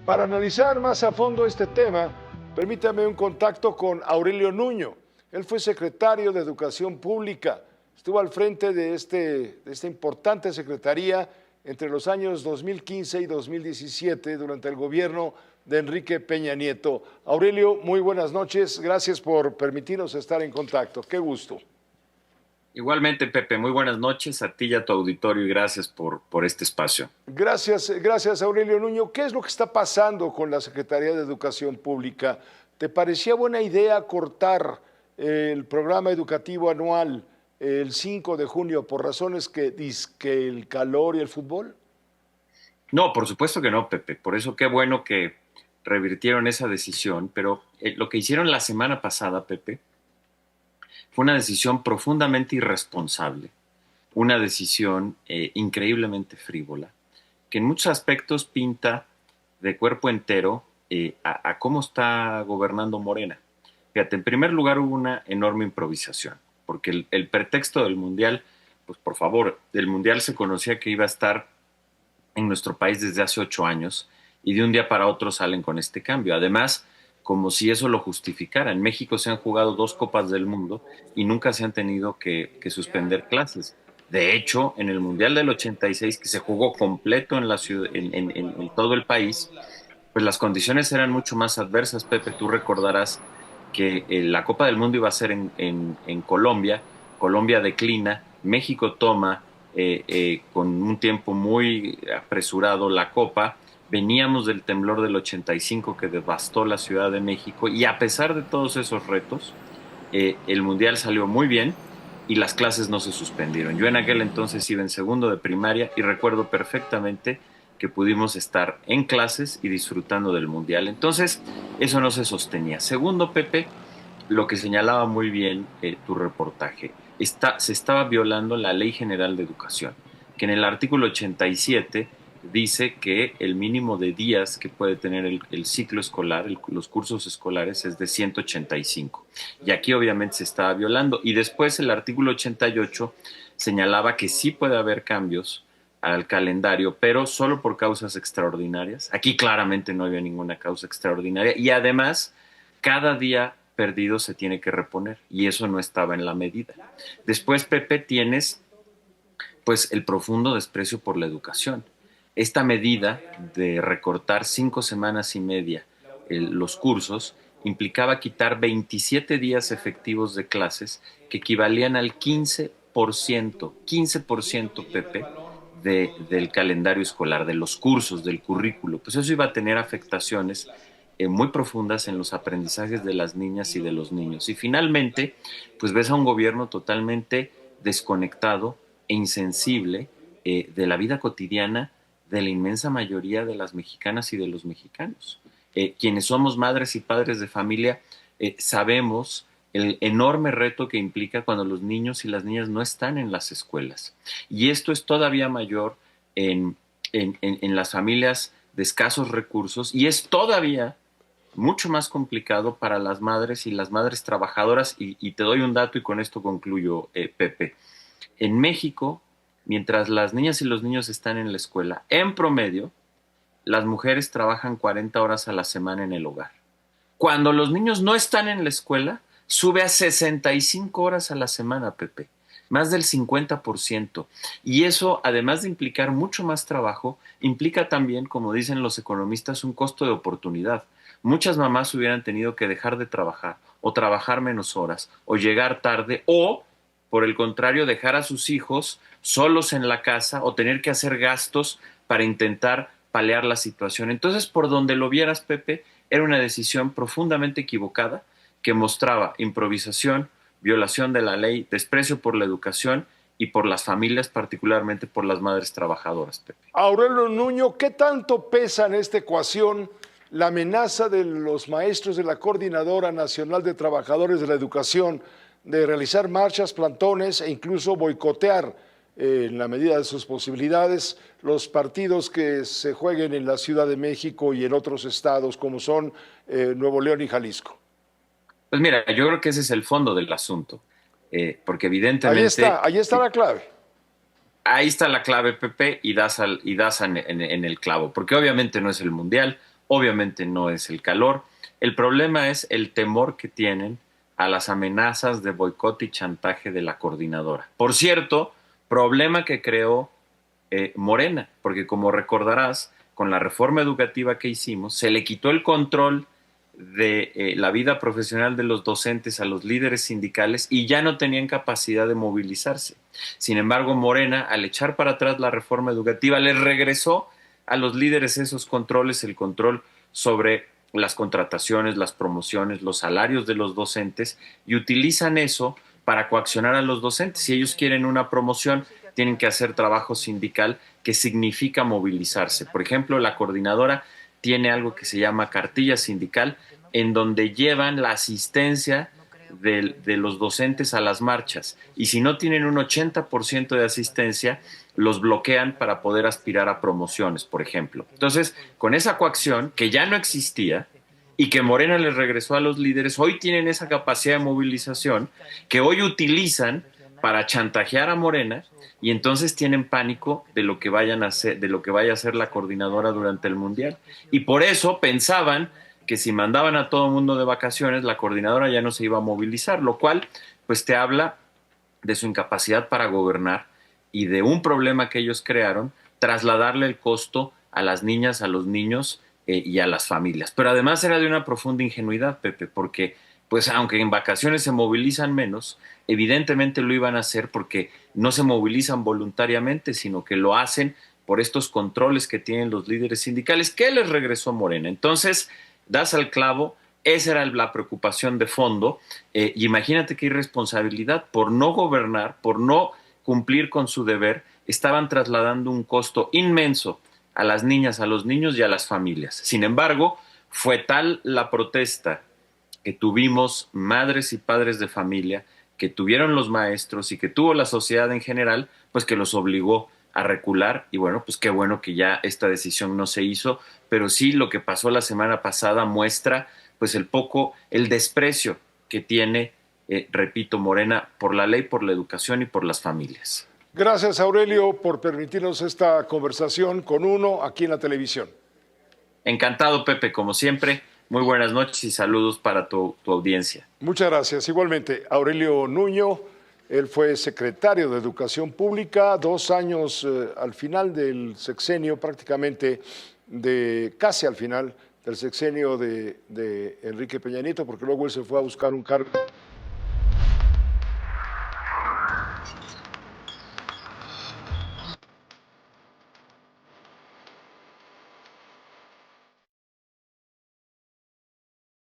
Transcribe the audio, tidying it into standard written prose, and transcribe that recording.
Para analizar más a fondo este tema, permítame un contacto con Aurelio Nuño. Él fue secretario de Educación Pública, estuvo al frente de esta importante secretaría entre los años 2015 y 2017 durante el gobierno de Enrique Peña Nieto. Aurelio, muy buenas noches, gracias por permitirnos estar en contacto, qué gusto. Igualmente, Pepe, muy buenas noches a ti y a tu auditorio y gracias por este espacio. Gracias Aurelio Nuño. ¿Qué es lo que está pasando con la Secretaría de Educación Pública? ¿Te parecía buena idea cortar el programa educativo anual el 5 de junio por razones que el calor y el fútbol? No, por supuesto que no, Pepe. Por eso qué bueno que revirtieron esa decisión, pero lo que hicieron la semana pasada, Pepe, fue una decisión profundamente irresponsable, una decisión increíblemente frívola, que en muchos aspectos pinta de cuerpo entero a cómo está gobernando Morena. Fíjate, en primer lugar hubo una enorme improvisación, porque el pretexto del Mundial, pues por favor, el Mundial se conocía que iba a estar en nuestro país desde hace 8 años y de un día para otro salen con este cambio. Además, como si eso lo justificara. En México se han jugado 2 Copas del Mundo y nunca se han tenido que suspender clases. De hecho, en el Mundial del 86, que se jugó completo en la ciudad, en todo el país, pues las condiciones eran mucho más adversas. Pepe, tú recordarás que la Copa del Mundo iba a ser en Colombia. Colombia declina, México toma con un tiempo muy apresurado la Copa. Veníamos del temblor del 85 que devastó la Ciudad de México y a pesar de todos esos retos, el Mundial salió muy bien y las clases no se suspendieron. Yo en aquel entonces iba en segundo de primaria y recuerdo perfectamente que pudimos estar en clases y disfrutando del Mundial. Entonces, eso no se sostenía. Segundo, Pepe, lo que señalaba muy bien tu reportaje, se estaba violando la Ley General de Educación, que en el artículo 87 dice que el mínimo de días que puede tener el ciclo escolar, los cursos escolares, es de 185. Y aquí obviamente se estaba violando. Y después el artículo 88 señalaba que sí puede haber cambios al calendario, pero solo por causas extraordinarias. Aquí claramente no había ninguna causa extraordinaria. Y además, cada día perdido se tiene que reponer. Y eso no estaba en la medida. Después, Pepe, tienes pues el profundo desprecio por la educación. Esta medida de recortar 5 semanas y media los cursos implicaba quitar 27 días efectivos de clases que equivalían al 15%, Pepe, del calendario escolar, de los cursos, del currículo. Pues eso iba a tener afectaciones muy profundas en los aprendizajes de las niñas y de los niños. Y finalmente, pues ves a un gobierno totalmente desconectado e insensible de la vida cotidiana de la inmensa mayoría de las mexicanas y de los mexicanos. Quienes somos madres y padres de familia sabemos el enorme reto que implica cuando los niños y las niñas no están en las escuelas. Y esto es todavía mayor en las familias de escasos recursos y es todavía mucho más complicado para las madres y las madres trabajadoras. Y te doy un dato y con esto concluyo, Pepe. En México, mientras las niñas y los niños están en la escuela, en promedio, las mujeres trabajan 40 horas a la semana en el hogar. Cuando los niños no están en la escuela, sube a 65 horas a la semana, Pepe, más del 50%. Y eso, además de implicar mucho más trabajo, implica también, como dicen los economistas, un costo de oportunidad. Muchas mamás hubieran tenido que dejar de trabajar o trabajar menos horas o llegar tarde o, por el contrario, dejar a sus hijos solos en la casa o tener que hacer gastos para intentar paliar la situación. Entonces, por donde lo vieras, Pepe, era una decisión profundamente equivocada que mostraba improvisación, violación de la ley, desprecio por la educación y por las familias, particularmente por las madres trabajadoras, Pepe. Aurelio Nuño, ¿qué tanto pesa en esta ecuación la amenaza de los maestros de la Coordinadora Nacional de Trabajadores de la Educación de realizar marchas, plantones e incluso boicotear en la medida de sus posibilidades los partidos que se jueguen en la Ciudad de México y en otros estados como son Nuevo León y Jalisco? Pues mira, yo creo que ese es el fondo del asunto, porque evidentemente Ahí está la clave. ahí está la clave, Pepe, y das en el clavo, porque obviamente no es el Mundial, Obviamente no es el calor. El problema es el temor que tienen a las amenazas de boicot y chantaje de la coordinadora. Por cierto, problema que creó Morena, porque como recordarás, con la reforma educativa que hicimos, se le quitó el control de la vida profesional de los docentes a los líderes sindicales y ya no tenían capacidad de movilizarse. Sin embargo, Morena, al echar para atrás la reforma educativa, les regresó a los líderes esos controles, el control sobre las contrataciones, las promociones, los salarios de los docentes, y utilizan eso para coaccionar a los docentes. Si ellos quieren una promoción, tienen que hacer trabajo sindical que significa movilizarse. Por ejemplo, la coordinadora tiene algo que se llama cartilla sindical, en donde llevan la asistencia de los docentes a las marchas. Y si no tienen un 80% de asistencia, los bloquean para poder aspirar a promociones, por ejemplo. Entonces, con esa coacción, que ya no existía, y que Morena les regresó a los líderes, hoy tienen esa capacidad de movilización que hoy utilizan para chantajear a Morena, y entonces tienen pánico de lo que vayan a hacer, de lo que vaya a hacer la coordinadora durante el Mundial. Y por eso pensaban que si mandaban a todo el mundo de vacaciones, la coordinadora ya no se iba a movilizar, lo cual pues te habla de su incapacidad para gobernar y de un problema que ellos crearon, trasladarle el costo a las niñas, a los niños y a las familias. Pero además era de una profunda ingenuidad, Pepe, porque pues aunque en vacaciones se movilizan menos, evidentemente lo iban a hacer porque no se movilizan voluntariamente, sino que lo hacen por estos controles que tienen los líderes sindicales, que les regresó Morena. Entonces, das al clavo, esa era la preocupación de fondo, y imagínate qué irresponsabilidad, por no gobernar, por no cumplir con su deber, estaban trasladando un costo inmenso a las niñas, a los niños y a las familias. Sin embargo, fue tal la protesta que tuvimos madres y padres de familia, que tuvieron los maestros y que tuvo la sociedad en general, pues que los obligó a recular. Y bueno, pues qué bueno que ya esta decisión no se hizo, pero sí lo que pasó la semana pasada muestra pues el desprecio que tiene, repito, Morena por la ley, por la educación y por las familias. Gracias, Aurelio, por permitirnos esta conversación con uno aquí en la televisión. Encantado, Pepe, como siempre. Muy buenas noches y saludos para tu audiencia. Muchas gracias. Igualmente, Aurelio Nuño, él fue secretario de Educación Pública, 2 años al final del sexenio, prácticamente casi al final del sexenio de Enrique Peña Nieto, porque luego él se fue a buscar un cargo